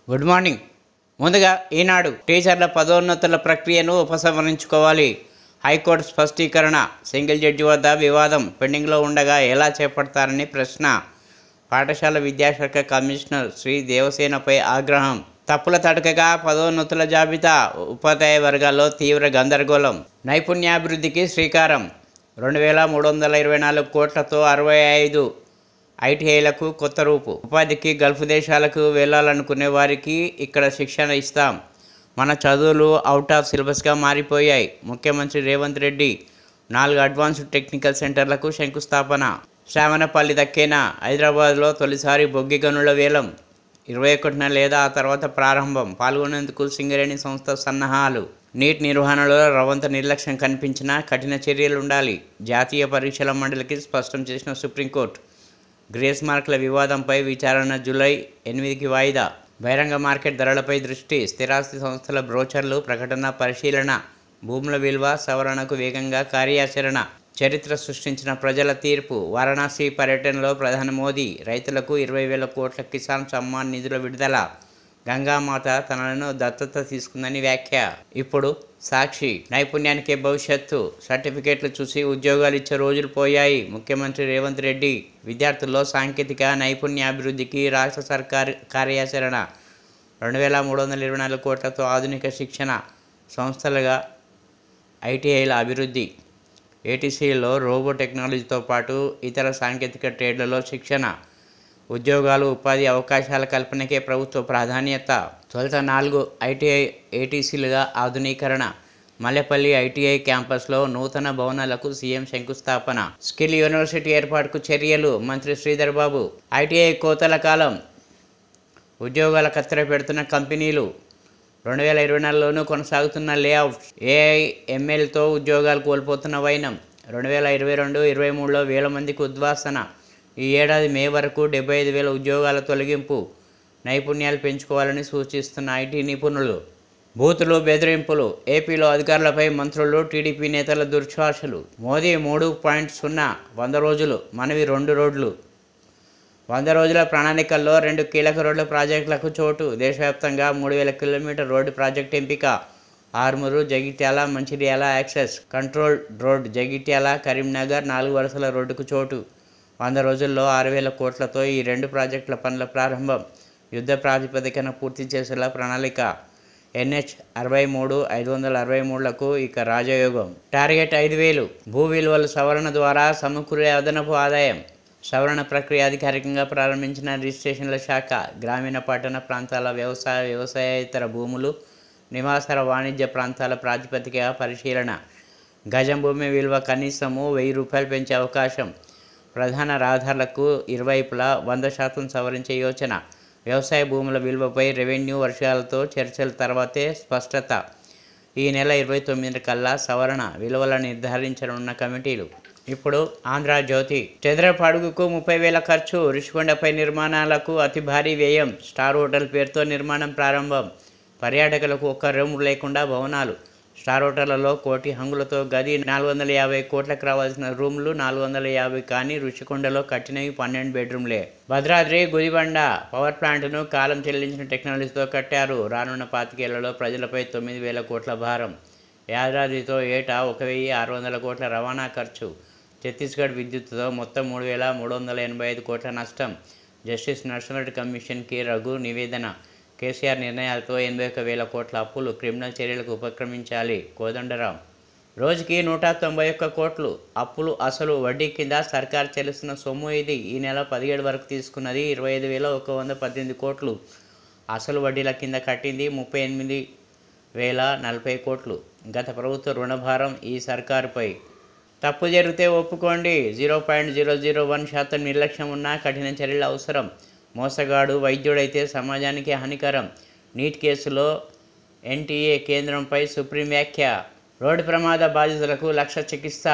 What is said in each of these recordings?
Good morning. ముందుగా ఈనాడు టీచర్ల పదోన్నతుల ప్రక్రియను ఉపసంహరించుకోవాలి. హైకోర్టు స్పష్టీకరణ. సింగిల్ జడ్జి వద్ద వివాదం పెండింగ్లో ఉండగా ఎలా చేపడతారని ప్రశ్న. పాఠశాల విద్యాశాఖ కమిషనర్ శ్రీ దేవసేనపై ఆగ్రహం. తప్పుల తడకగా పదోన్నతుల జాబితా. ఉపాధ్యాయ వర్గాల్లో తీవ్ర గందరగోళం. నైపుణ్యాభివృద్ధికి శ్రీకారం. 2324 కోట్లతో 65 ఐటీఐలకు కొత్త రూపు. ఉపాధికి గల్ఫ్ దేశాలకు వెళ్ళాలనుకునే వారికి ఇక్కడ శిక్షణ ఇస్తాం. మన చదువులు అవుట్ ఆఫ్ సిలబస్గా మారిపోయాయి. ముఖ్యమంత్రి రేవంత్ రెడ్డి 4 అడ్వాన్స్డ్ టెక్నికల్ సెంటర్లకు శంకుస్థాపన. శ్రావణపల్లి దక్కేనా. హైదరాబాద్లో తొలిసారి బొగ్గి గనుల వేలం 21న లేదా ఆ తర్వాత ప్రారంభం. పాల్గొనేందుకు సింగరేణి సంస్థ సన్నాహాలు. నీట్ నిర్వహణలో రవంత నిర్లక్ష్యం కనిపించినా కఠిన చర్యలుండాలి. జాతీయ పరీక్షల మండలికి స్పష్టం చేసిన సుప్రీంకోర్టు. గ్రేస్ మార్కుల వివాదంపై విచారణ జూలై 8కి వాయిదా. బహిరంగ మార్కెట్ ధరలపై దృష్టి. స్థిరాస్తి సంస్థల బ్రోచర్లు ప్రకటన పరిశీలన. భూముల విలువ సవరణకు వేగంగా కార్యాచరణ. చరిత్ర సృష్టించిన ప్రజల తీర్పు. వారణాసి పర్యటనలో ప్రధాని మోదీ. రైతులకు 20,000 కోట్ల కిసాన్ సమ్మాన్ నిధుల విడుదల. గంగామాత తనను దత్తత తీసుకుందని వ్యాఖ్య. ఇప్పుడు సాక్షి. నైపుణ్యానికే భవిష్యత్తు. సర్టిఫికేట్లు చూసి ఉద్యోగాలు ఇచ్చే రోజులు పోయాయి. ముఖ్యమంత్రి రేవంత్ రెడ్డి. విద్యార్థుల్లో సాంకేతిక నైపుణ్యాభివృద్ధికి రాష్ట్ర సర్కార్ కార్యాచరణ. 2324 కోట్లతో ఆధునిక శిక్షణ సంస్థలుగా ఐటీఐల అభివృద్ధి. ఏటీసీలో రోబో టెక్నాలజీతో పాటు ఇతర సాంకేతిక ట్రేడ్లలో శిక్షణ. ఉద్యోగాలు ఉపాధి అవకాశాల కల్పనకే ప్రభుత్వ ప్రాధాన్యత. తొలుత 4 ఐటీఐ ఏటీసీలుగా ఆధునీకరణ. మల్లెపల్లి ఐటీఐ క్యాంపస్లో నూతన భవనాలకు సీఎం శంకుస్థాపన. స్కిల్ యూనివర్సిటీ ఏర్పాటుకు చర్యలు. మంత్రి శ్రీధర్ బాబు. ఐటీఐ కోతల కాలం. ఉద్యోగాల కత్తెర పెడుతున్న కంపెనీలు. 2024లోనూ కొనసాగుతున్న లేఅవుట్. ఏఐఎంఎల్తో ఉద్యోగాలు కోల్పోతున్న వైనం. 2022-23లో వేల మందికి ఉద్వాసన. ఈ ఏడాది మే వరకు 75,000 ఉద్యోగాల తొలగింపు. నైపుణ్యాలు పెంచుకోవాలని సూచిస్తున్న ఐటీ నిపుణులు. బూతులు బెదిరింపులు. ఏపీలో అధికారులపై మంత్రులు టీడీపీ నేతల దుర్శ్వాసలు. మోదీ 3.0 100 రోజులు మనవి 2 రోడ్లు. 100 రోజుల ప్రణాళికల్లో 2 కీలక రోడ్ల ప్రాజెక్టులకు చోటు. దేశవ్యాప్తంగా 3,000 కిలోమీటర్ రోడ్డు ప్రాజెక్టు ఎంపిక. Armoor, Jagtial, Mancherial access control road. Jagtial, Karimnagar 4 వరుసల రోడ్డుకు చోటు. 100 రోజుల్లో 6,000 కోట్లతో ఈ 2 ప్రాజెక్టుల పనుల ప్రారంభం. యుద్ధ ప్రాతిపదికన పూర్తి చేసేలా ప్రణాళిక. NH 63 563లకు ఇక రాజయోగం. టార్గెట్ 5,000. భూ విలువల సవరణ ద్వారా సమకూరే అదనపు ఆదాయం. సవరణ ప్రక్రియ అధికారికంగా ప్రారంభించిన రిజిస్ట్రేషన్ల శాఖ. గ్రామీణ పట్టణ ప్రాంతాల వ్యవసాయేతర భూములు, నివాసర వాణిజ్య ప్రాంతాల ప్రాతిపదికగా పరిశీలన. గజం భూమి విలువ కనీసము ₹1,000 పెంచే అవకాశం. ప్రధాన రహదారులకు ఇరువైపులా 100% సవరించే యోచన. వ్యవసాయ భూముల విలువపై రెవెన్యూ వర్గాలతో చర్చల తర్వాతే స్పష్టత. ఈ నెల 29 కల్లా సవరణ విలువలను నిర్ధారించనున్న కమిటీలు. ఇప్పుడు ఆంధ్రజ్యోతి. చదరపు అడుగుకు 30,000 ఖర్చు. రుషికొండపై నిర్మాణాలకు అతి భారీ వ్యయం. స్టార్ హోటల్ పేరుతో నిర్మాణం ప్రారంభం. పర్యాటకులకు ఒక్క రూమ్ లేకుండా భవనాలు. స్టార్ హోటళ్లలో కోటి హంగులతో గది. 450 కోట్లకు రావాల్సిన రూమ్లు 450 కానీ రుషికొండలో కట్టినవి 12 బెడ్రూమ్లే. భద్రాద్రి గుదిబండ పవర్ ప్లాంట్ను కాలం చెల్లించిన టెక్నాలజీతో కట్టారు. రానున్న 25 ఏళ్లలో ప్రజలపై 9,000 కోట్ల భారం. యాదాద్రితో ఏటా 1,600 కోట్ల రవాణా ఖర్చు. ఛత్తీస్గఢ్ విద్యుత్తుతో మొత్తం 3,385 కోట్ల నష్టం. జస్టిస్ నర్సింహరెడ్డి కమిషన్కి రఘు నివేదన. కేసీఆర్ నిర్ణయాలతో 81,000 కోట్ల అప్పులు. క్రిమినల్ చర్యలకు ఉపక్రమించాలి. కోదండరాం. రోజుకి 191 కోట్లు అప్పులు. అసలు వడ్డీ కింద సర్కార్ చెల్లిస్తున్న సొమ్ము ఇది. ఈ నెల 17 వరకు తీసుకున్నది 25,118 కోట్లు. అసలు వడ్డీల కింద కట్టింది 38,040 కోట్లు. గత ప్రభుత్వ రుణభారం ఈ సర్కారుపై. తప్పు జరిగితే ఒప్పుకోండి. 0.001% నిర్లక్ష్యం ఉన్నా కఠిన చర్యలు అవసరం. మోసగాడు వైద్యుడైతే సమాజానికి హానికరం. నీట్ కేసులో ఎన్టీఏ కేంద్రంపై సుప్రీం వ్యాఖ్య. రోడ్డు ప్రమాద బాధితులకు 1,00,000 చికిత్స.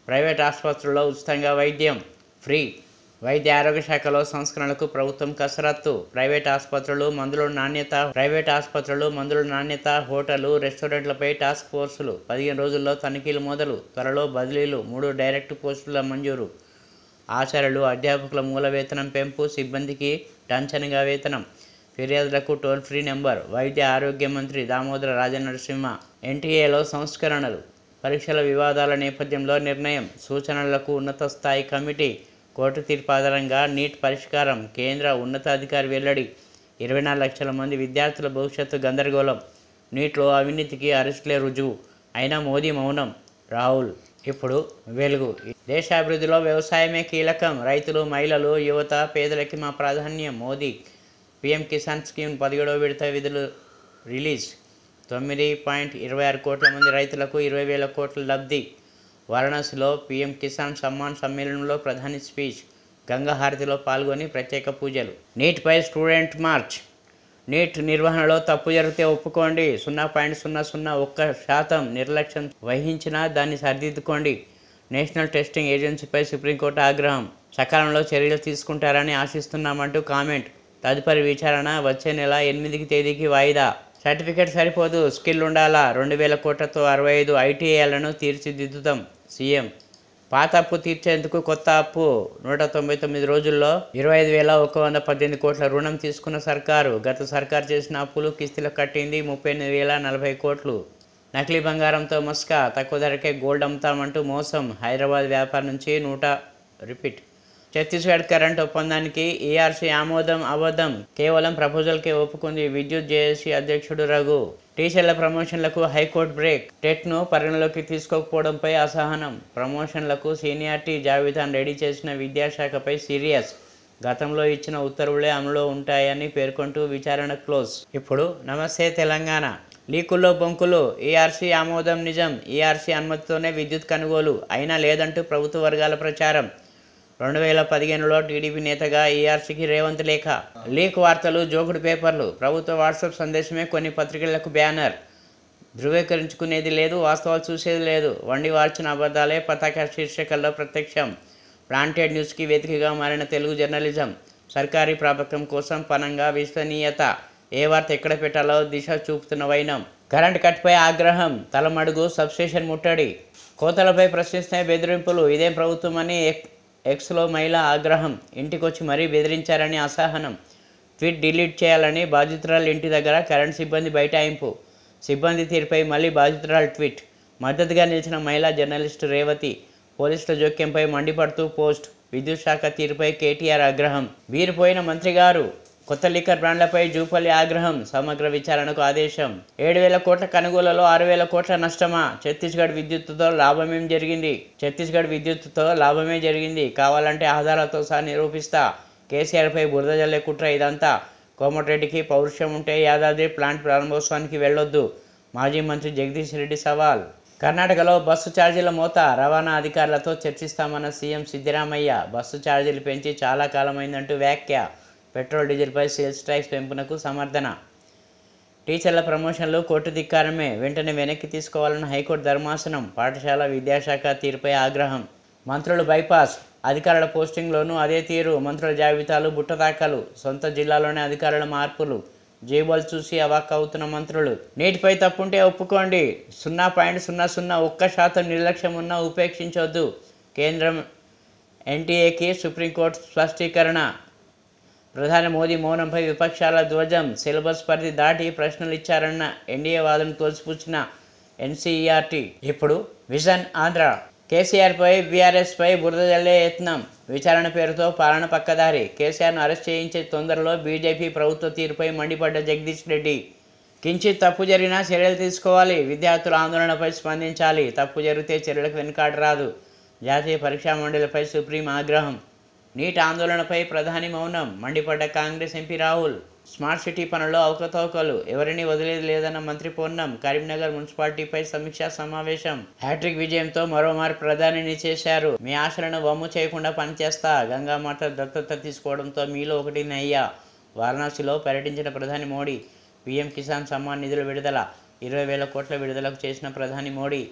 ప్రైవేట్ ఆసుపత్రుల్లో ఉచితంగా వైద్యం ఫ్రీ. వైద్య ఆరోగ్య శాఖలో సంస్కరణలకు ప్రభుత్వం కసరత్తు. ప్రైవేట్ ఆసుపత్రులు మందుల నాణ్యత. హోటళ్లు, రెస్టారెంట్లపై టాస్క్ ఫోర్సులు. 15 రోజుల్లో తనిఖీలు మొదలు. త్వరలో బదిలీలు. 3 డైరెక్ట్ పోస్టుల మంజూరు. ఆచార్యులు, అధ్యాపకుల మూల వేతనం పెంపు. సిబ్బందికి టంచనుగా వేతనం. ఫిర్యాదులకు టోల్ ఫ్రీ నెంబర్. వైద్య ఆరోగ్య మంత్రి దామోదర రాజనరసింహ. ఎన్టీఏలో సంస్కరణలు, పరీక్షల వివాదాల నేపథ్యంలో నిర్ణయం, సూచనలకు ఉన్నత స్థాయి కమిటీ. కోర్టు తీర్పు ఆధారంగా నీట్ పరిష్కారం. కేంద్ర ఉన్నతాధికారి వెల్లడి. 24 లక్షల మంది విద్యార్థుల భవిష్యత్తు గందరగోళం. నీట్లో అవినీతికి అరెస్టులే రుజువు. అయినా మోదీ మౌనం. రాహుల్. ఇప్పుడు వెలుగు. దేశాభివృద్ధిలో వ్యవసాయమే కీలకం. రైతులు, మహిళలు, యువత, పేదలకి మా ప్రాధాన్యం. మోదీ. పీఎం కిసాన్ స్కీమ్ 17వ విడత విధులు రిలీజ్. 9.26 కోట్ల మంది రైతులకు 20,000 కోట్ల లబ్ధి. వారణాసిలో పీఎం కిసాన్ సమ్మాన్ సమ్మేళనంలో ప్రధాని స్పీచ్. గంగా హారతిలో పాల్గొని ప్రత్యేక పూజలు. నీట్పై స్టూడెంట్ మార్చ్. నీట్ నిర్వహణలో తప్పు జరిగితే ఒప్పుకోండి. 0.001% నిర్లక్ష్యం వహించినా దాన్ని సరిదిద్దుకోండి. నేషనల్ టెస్టింగ్ ఏజెన్సీపై సుప్రీంకోర్టు ఆగ్రహం. సకాలంలో చర్యలు తీసుకుంటారని ఆశిస్తున్నామంటూ కామెంట్. తదుపరి విచారణ వచ్చే నెల 8 తేదీకి వాయిదా. సర్టిఫికేట్ సరిపోదు, స్కిల్ ఉండాలా. 2,000 కోట్లతో 65 ఐటీఐలను తీర్చిదిద్దుతాం. సీఎం. పాత అప్పు తీర్చేందుకు కొత్త అప్పు. 199 రోజుల్లో 25,118 కోట్ల రుణం తీసుకున్న సర్కారు. గత సర్కారు చేసిన అప్పులు కిస్తీలు కట్టింది 38,040 కోట్లు. నకిలీ బంగారంతో మస్కా. తక్కువ ధరకే గోల్డ్ అమ్ముతామంటూ మోసం. హైదరాబాద్ వ్యాపారం నుంచి రిపీట్. ఛత్తీస్గఢ్ కరెంట్ ఒప్పందానికి ఈఆర్సీ ఆమోదం అబద్ధం. కేవలం ప్రపోజల్కే ఒప్పుకుంది విద్యుత్ జేఏసీ అధ్యక్షుడు రఘు. టీచర్ల ప్రమోషన్లకు హైకోర్టు బ్రేక్. టెట్ను పరిగణలోకి తీసుకోకపోవడంపై అసహనం. ప్రమోషన్లకు సీనియారిటీ జాబితాను రెడీ చేసిన విద్యాశాఖపై సీరియస్. గతంలో ఇచ్చిన ఉత్తర్వులే అమలులో ఉంటాయని పేర్కొంటూ విచారణ క్లోజ్. ఇప్పుడు నమస్తే తెలంగాణ. లీకుల్లో బొంకులు. ఈఆర్సీ ఆమోదం నిజం. ఈఆర్సీ అనుమతితోనే విద్యుత్ కొనుగోలు అయినా లేదంటూ ప్రభుత్వ వర్గాల ప్రచారం. 2015లో టీడీపీ నేతగా ఈఆర్సీకి రేవంత్ లేఖ. లీక్ వార్తలు, జోకుడు పేపర్లు. ప్రభుత్వ వాట్సాప్ సందేశమే కొన్ని పత్రికలకు బ్యానర్. ధృవీకరించుకునేది లేదు, వాస్తవాలు చూసేది లేదు. వండి వార్చిన అబద్ధాలే పతాక శీర్షికల్లో ప్రత్యక్షం. ప్లాంటెడ్ న్యూస్కి వేదికగా మారిన తెలుగు జర్నలిజం. సర్కారీ ప్రాపకం కోసం పనంగా విశ్వసనీయత. ఏ వార్త ఎక్కడ పెట్టాలో దిశ చూపుతున్న వైనం. కరెంట్ కట్పై ఆగ్రహం. తలమడుగు సబ్స్టేషన్ ముట్టడి. కోతలపై ప్రశ్నిస్తే బెదిరింపులు. ఇదేం ప్రభుత్వం అని ఎక్స్లో మహిళ ఆగ్రహం. ఇంటికొచ్చి మరీ బెదిరించారని అసహనం. ట్వీట్ డిలీట్ చేయాలని బాధితురాలు ఇంటి దగ్గర కరెంట్ సిబ్బంది బైఠాయింపు. సిబ్బంది తీరుపై మళ్ళీ బాధితురాలు ట్వీట్. మద్దతుగా నిలిచిన మహిళా జర్నలిస్టు రేవతి. పోలీసుల జోక్యంపై మండిపడుతూ పోస్ట్. విద్యుత్ శాఖ తీరుపై కేటీఆర్ ఆగ్రహం. వీరిపోయిన మంత్రి గారు. కొత్త లిక్కర్ బ్రాండ్లపై జూపల్లి ఆగ్రహం. సమగ్ర విచారణకు ఆదేశం. 7,000 కోట్ల కొనుగోలులో 6,000 కోట్ల నష్టమా? ఛత్తీస్గఢ్ విద్యుత్తుతో లాభమే జరిగింది. కావాలంటే ఆధారాలతో సహా నిరూపిస్తా. కేసీఆర్పై బురద జల్లే కుట్ర ఇదంతా. కోమటిరెడ్డికి పౌరుషం ఉంటే యాదాద్రి ప్లాంట్ ప్రారంభోత్సవానికి వెళ్లొద్దు. మాజీ మంత్రి జగదీష్ రెడ్డి సవాల్. కర్ణాటకలో బస్సు ఛార్జీల మోత. రవాణా అధికారులతో చర్చిస్తామన్న సీఎం సిద్ధరామయ్య. బస్సు ఛార్జీలు పెంచి చాలా కాలమైందంటూ వ్యాఖ్య. పెట్రోల్ డీజిల్పై సేల్స్ ట్యాక్స్ పెంపునకు సమర్థన. టీచర్ల ప్రమోషన్లు కోర్టు ధిక్కారమే. వెంటనే వెనక్కి తీసుకోవాలన్న హైకోర్టు ధర్మాసనం. పాఠశాల విద్యాశాఖ తీరుపై ఆగ్రహం. మంత్రులు బైపాస్. అధికారుల పోస్టింగ్లోనూ అదే తీరు. మంత్రుల జాబితాలు బుట్టదాఖలు. సొంత జిల్లాలోనే అధికారుల మార్పులు. జేబులు చూసి అవాక్ అవుతున్న మంత్రులు. నీటిపై తప్పుంటే ఒప్పుకోండి. 0.001% నిర్లక్ష్యం ఉన్నా ఉపేక్షించొద్దు. కేంద్రం ఎన్టీఏకి సుప్రీంకోర్టు స్పష్టీకరణ. ప్రధాని మోదీ మౌనంపై విపక్షాల ధ్వజం. సిలబస్ పరిధి దాటి ప్రశ్నలు ఇచ్చారన్న ఎన్డీఏ వాదన తోసిపుచ్చిన ఎన్సీఈఆర్టీ. ఇప్పుడు విజన్ ఆంధ్ర. కేసీఆర్పై బీఆర్ఎస్పై బురద జల్లే యత్నం. విచారణ పేరుతో పాలన పక్కదారి. కేసీఆర్ను అరెస్ట్ చేయించే తొందరలో బీజేపీ ప్రభుత్వ తీరుపై మండిపడ్డ జగదీష్ రెడ్డి. కించిత్ తప్పు జరిగినా చర్యలు తీసుకోవాలి. విద్యార్థుల ఆందోళనపై స్పందించాలి. తప్పు జరిగితే చర్యలకు వెనుకాట రాదు. జాతీయ పరీక్షా మండలిపై సుప్రీం ఆగ్రహం. నీట్ ఆందోళనపై ప్రధాని మౌనం. మండిపడ్డ Congress MP Rahul. Smart city పనుల్లో అవకతవకలు. ఎవరిని వదిలేది లేదన్న మంత్రి పొన్నం. కరీంనగర్ మున్సిపాలిటీపై సమీక్షా సమావేశం. హ్యాట్రిక్ విజయంతో మరోమారు ప్రధానిని చేశారు. మీ ఆశలను వమ్ము చేయకుండా పనిచేస్తా. గంగామాత దత్తత తీసుకోవడంతో మీలో ఒకటినయ్యా. వారణాసిలో పర్యటించిన ప్రధాని మోడీ. పీఎం కిసాన్ సమ్మాన్ నిధుల విడుదల. 20,000 కోట్ల విడుదలకు చేసిన ప్రధాని మోడీ.